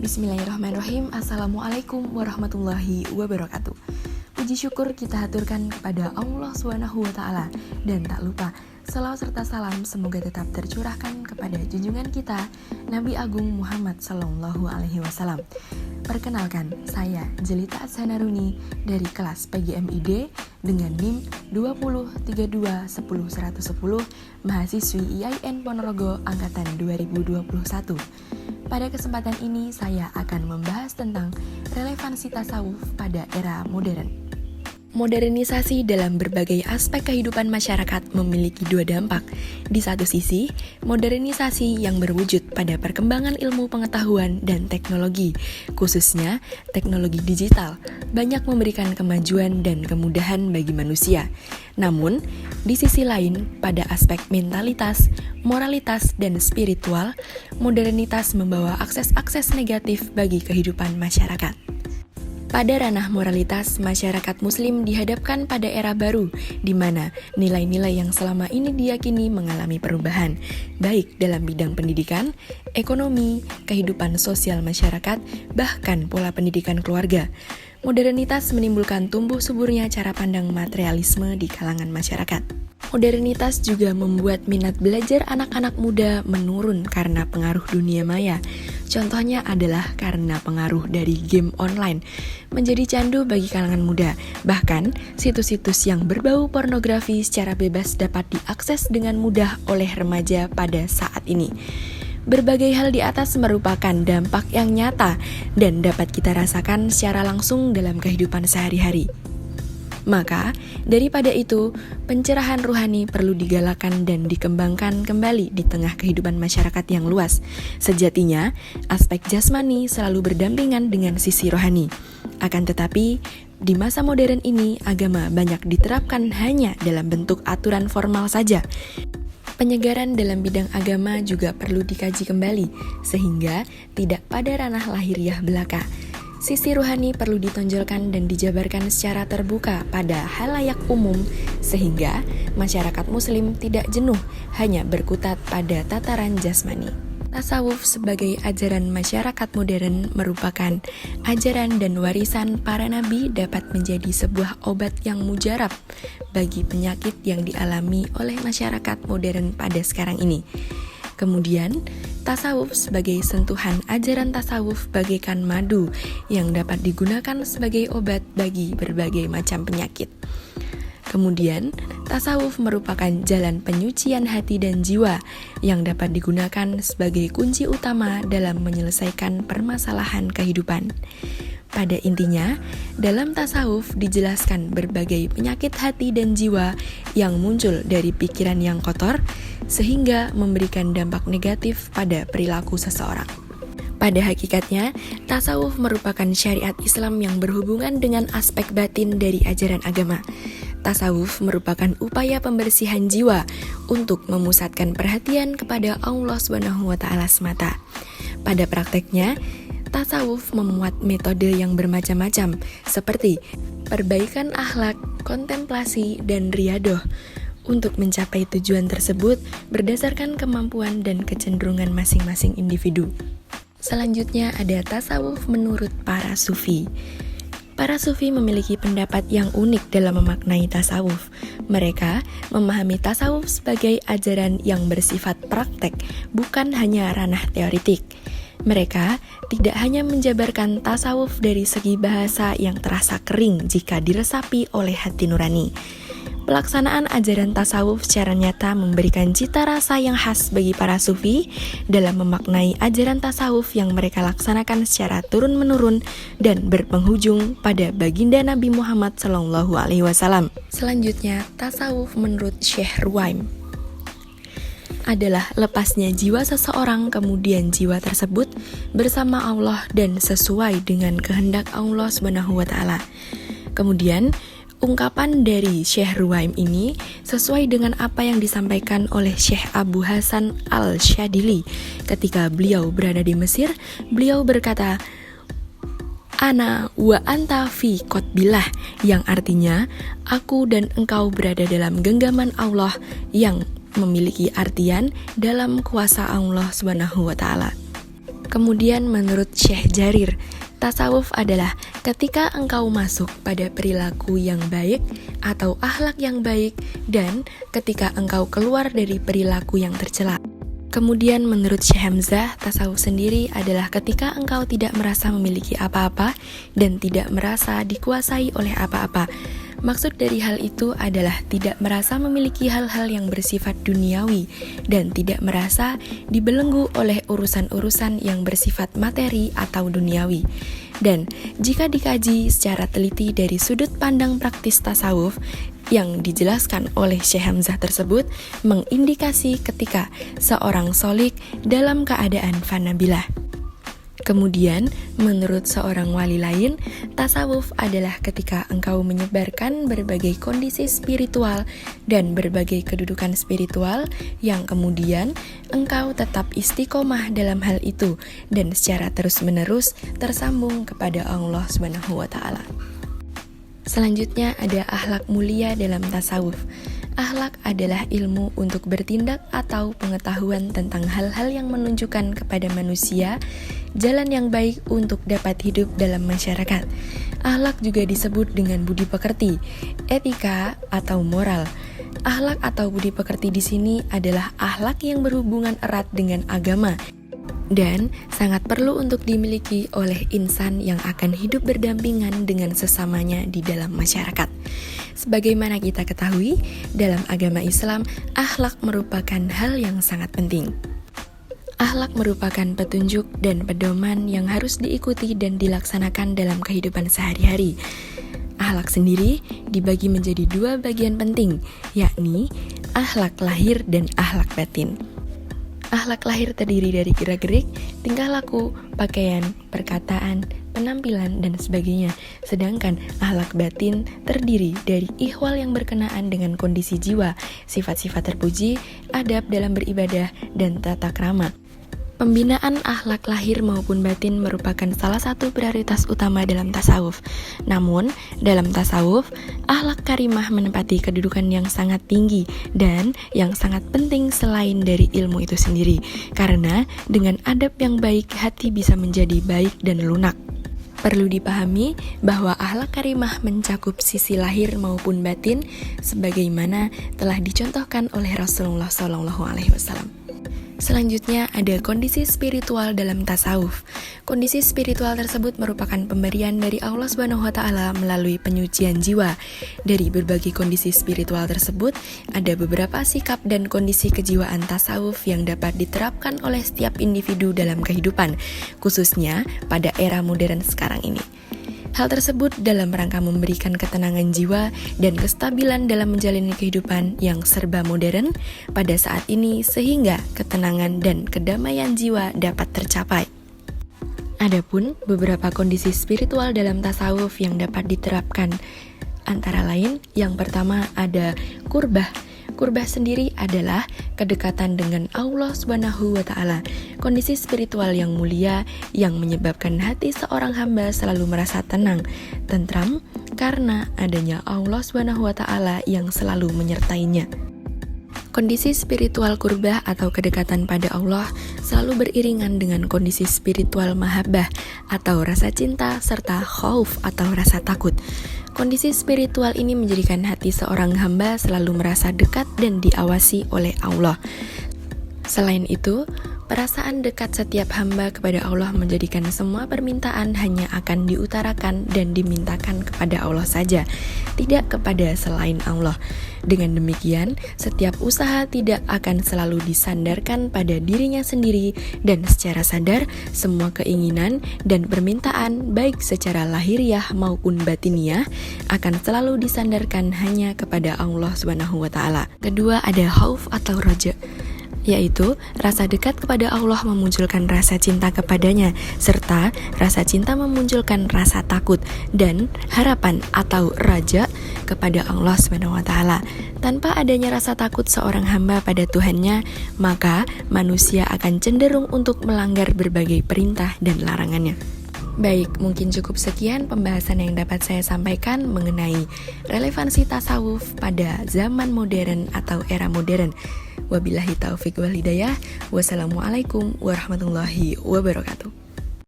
Bismillahirrahmanirrahim. Assalamualaikum warahmatullahi wabarakatuh. Puji syukur kita haturkan kepada Allah SWT. Dan tak lupa, selawat serta salam semoga tetap tercurahkan kepada junjungan kita, Nabi Agung Muhammad SAW. Perkenalkan, saya Jelita Azhanaruni dari kelas PGMID dengan NIM 2032101110, mahasiswi IAIN Ponorogo Angkatan 2021. Pada kesempatan ini saya akan membahas tentang relevansi tasawuf pada era modern. Modernisasi dalam berbagai aspek kehidupan masyarakat memiliki dua dampak. Di satu sisi, modernisasi yang berwujud pada perkembangan ilmu pengetahuan dan teknologi, khususnya teknologi digital, banyak memberikan kemajuan dan kemudahan bagi manusia. Namun, di sisi lain, pada aspek mentalitas, moralitas, dan spiritual, modernitas membawa akses-akses negatif bagi kehidupan masyarakat. Pada ranah moralitas, masyarakat muslim dihadapkan pada era baru, di mana nilai-nilai yang selama ini diyakini mengalami perubahan, baik dalam bidang pendidikan, ekonomi, kehidupan sosial masyarakat, bahkan pola pendidikan keluarga. Modernitas menimbulkan tumbuh suburnya cara pandang materialisme di kalangan masyarakat. Modernitas juga membuat minat belajar anak-anak muda menurun karena pengaruh dunia maya. Contohnya adalah karena pengaruh dari game online menjadi candu bagi kalangan muda. Bahkan, situs-situs yang berbau pornografi secara bebas dapat diakses dengan mudah oleh remaja pada saat ini. Berbagai hal di atas merupakan dampak yang nyata dan dapat kita rasakan secara langsung dalam kehidupan sehari-hari. Maka, daripada itu, pencerahan ruhani perlu digalakan dan dikembangkan kembali di tengah kehidupan masyarakat yang luas. Sejatinya, aspek jasmani selalu berdampingan dengan sisi rohani. Akan tetapi, di masa modern ini, agama banyak diterapkan hanya dalam bentuk aturan formal saja. Penyegaran dalam bidang agama juga perlu dikaji kembali, sehingga tidak pada ranah lahiriah belaka. Sisi ruhani perlu ditonjolkan dan dijabarkan secara terbuka pada halayak umum, sehingga masyarakat muslim tidak jenuh hanya berkutat pada tataran jasmani. Tasawuf sebagai ajaran masyarakat modern merupakan ajaran dan warisan para nabi dapat menjadi sebuah obat yang mujarab bagi penyakit yang dialami oleh masyarakat modern pada sekarang ini. Kemudian, tasawuf sebagai sentuhan ajaran tasawuf bagaikan madu yang dapat digunakan sebagai obat bagi berbagai macam penyakit. Kemudian, tasawuf merupakan jalan penyucian hati dan jiwa yang dapat digunakan sebagai kunci utama dalam menyelesaikan permasalahan kehidupan. Pada intinya, dalam tasawuf dijelaskan berbagai penyakit hati dan jiwa yang muncul dari pikiran yang kotor, sehingga memberikan dampak negatif pada perilaku seseorang. Pada hakikatnya, tasawuf merupakan syariat Islam yang berhubungan dengan aspek batin dari ajaran agama. Tasawuf merupakan upaya pembersihan jiwa untuk memusatkan perhatian kepada Allah SWT semata. Pada prakteknya, tasawuf memuat metode yang bermacam-macam, seperti perbaikan akhlak, kontemplasi, dan riyadoh. Untuk mencapai tujuan tersebut berdasarkan kemampuan dan kecenderungan masing-masing individu. Selanjutnya ada tasawuf menurut para sufi. Para sufi memiliki pendapat yang unik dalam memaknai tasawuf. Mereka memahami tasawuf sebagai ajaran yang bersifat praktek, bukan hanya ranah teoritik. Mereka tidak hanya menjabarkan tasawuf dari segi bahasa yang terasa kering jika diresapi oleh hati nurani. Pelaksanaan ajaran tasawuf secara nyata memberikan cita rasa yang khas bagi para sufi dalam memaknai ajaran tasawuf yang mereka laksanakan secara turun-menurun dan berpenghujung pada baginda Nabi Muhammad SAW. Selanjutnya, tasawuf menurut Syekh Ruhaim adalah lepasnya jiwa seseorang, kemudian jiwa tersebut bersama Allah dan sesuai dengan kehendak Allah SWT. Kemudian, ungkapan dari Syekh Ruhaim ini sesuai dengan apa yang disampaikan oleh Syekh Abu Hasan Al-Syadili ketika beliau berada di Mesir. Beliau berkata, "Ana wa anta fi qotbillah," yang artinya aku dan engkau berada dalam genggaman Allah, yang memiliki artian dalam kuasa Allah SWT. Kemudian menurut Syekh Jarir, tasawuf adalah ketika engkau masuk pada perilaku yang baik atau akhlak yang baik dan ketika engkau keluar dari perilaku yang tercela. Kemudian menurut Syekh Hamzah, tasawuf sendiri adalah ketika engkau tidak merasa memiliki apa-apa dan tidak merasa dikuasai oleh apa-apa. Maksud dari hal itu adalah tidak merasa memiliki hal-hal yang bersifat duniawi dan tidak merasa dibelenggu oleh urusan-urusan yang bersifat materi atau duniawi. Dan jika dikaji secara teliti dari sudut pandang praktis tasawuf, yang dijelaskan oleh Syekh Hamzah tersebut mengindikasi ketika seorang solik dalam keadaan fanabilah. Kemudian, menurut seorang wali lain, tasawuf adalah ketika engkau menyebarkan berbagai kondisi spiritual dan berbagai kedudukan spiritual yang kemudian engkau tetap istiqomah dalam hal itu dan secara terus-menerus tersambung kepada Allah SWT. Selanjutnya ada akhlak mulia dalam tasawuf. Akhlak adalah ilmu untuk bertindak atau pengetahuan tentang hal-hal yang menunjukkan kepada manusia jalan yang baik untuk dapat hidup dalam masyarakat. Akhlak juga disebut dengan budi pekerti, etika, atau moral. Akhlak atau budi pekerti di sini adalah akhlak yang berhubungan erat dengan agama dan sangat perlu untuk dimiliki oleh insan yang akan hidup berdampingan dengan sesamanya di dalam masyarakat. Sebagaimana kita ketahui, dalam agama Islam, akhlak merupakan hal yang sangat penting. Akhlak merupakan petunjuk dan pedoman yang harus diikuti dan dilaksanakan dalam kehidupan sehari-hari. Akhlak sendiri dibagi menjadi dua bagian penting, yakni akhlak lahir dan akhlak batin. Akhlak lahir terdiri dari gerak-gerik, tingkah laku, pakaian, perkataan, penampilan, dan sebagainya. Sedangkan akhlak batin terdiri dari ihwal yang berkenaan dengan kondisi jiwa, sifat-sifat terpuji, adab dalam beribadah, dan tata krama. Pembinaan akhlak lahir maupun batin merupakan salah satu prioritas utama dalam tasawuf. Namun, dalam tasawuf, akhlak karimah menempati kedudukan yang sangat tinggi dan yang sangat penting selain dari ilmu itu sendiri. Karena dengan adab yang baik, hati bisa menjadi baik dan lunak. Perlu dipahami bahwa akhlak karimah mencakup sisi lahir maupun batin sebagaimana telah dicontohkan oleh Rasulullah SAW. Selanjutnya ada kondisi spiritual dalam tasawuf. Kondisi spiritual tersebut merupakan pemberian dari Allah SWT melalui penyucian jiwa. Dari berbagai kondisi spiritual tersebut, ada beberapa sikap dan kondisi kejiwaan tasawuf yang dapat diterapkan oleh setiap individu dalam kehidupan, khususnya pada era modern sekarang ini. Hal tersebut dalam rangka memberikan ketenangan jiwa dan kestabilan dalam menjalani kehidupan yang serba modern pada saat ini sehingga ketenangan dan kedamaian jiwa dapat tercapai. Adapun beberapa kondisi spiritual dalam tasawuf yang dapat diterapkan antara lain yang pertama ada kurbah. Kurbah sendiri adalah kedekatan dengan Allah SWT, kondisi spiritual yang mulia yang menyebabkan hati seorang hamba selalu merasa tenang, tentram, karena adanya Allah SWT yang selalu menyertainya. Kondisi spiritual kurbah atau kedekatan pada Allah selalu beriringan dengan kondisi spiritual mahabbah atau rasa cinta serta khauf atau rasa takut. Kondisi spiritual ini menjadikan hati seorang hamba selalu merasa dekat dan diawasi oleh Allah. Selain itu, perasaan dekat setiap hamba kepada Allah menjadikan semua permintaan hanya akan diutarakan dan dimintakan kepada Allah saja, tidak kepada selain Allah. Dengan demikian, setiap usaha tidak akan selalu disandarkan pada dirinya sendiri dan secara sadar semua keinginan dan permintaan baik secara lahiriah maupun batiniah akan selalu disandarkan hanya kepada Allah SWT. Kedua ada khauf atau raja, yaitu rasa dekat kepada Allah memunculkan rasa cinta kepadanya, serta rasa cinta memunculkan rasa takut dan harapan atau raja kepada Allah SWT. Tanpa adanya rasa takut seorang hamba pada Tuhannya, maka manusia akan cenderung untuk melanggar berbagai perintah dan larangannya. Baik, mungkin cukup sekian pembahasan yang dapat saya sampaikan mengenai relevansi tasawuf pada zaman modern atau era modern. Wabillahi taufik wal hidayah. Wassalamualaikum warahmatullahi wabarakatuh.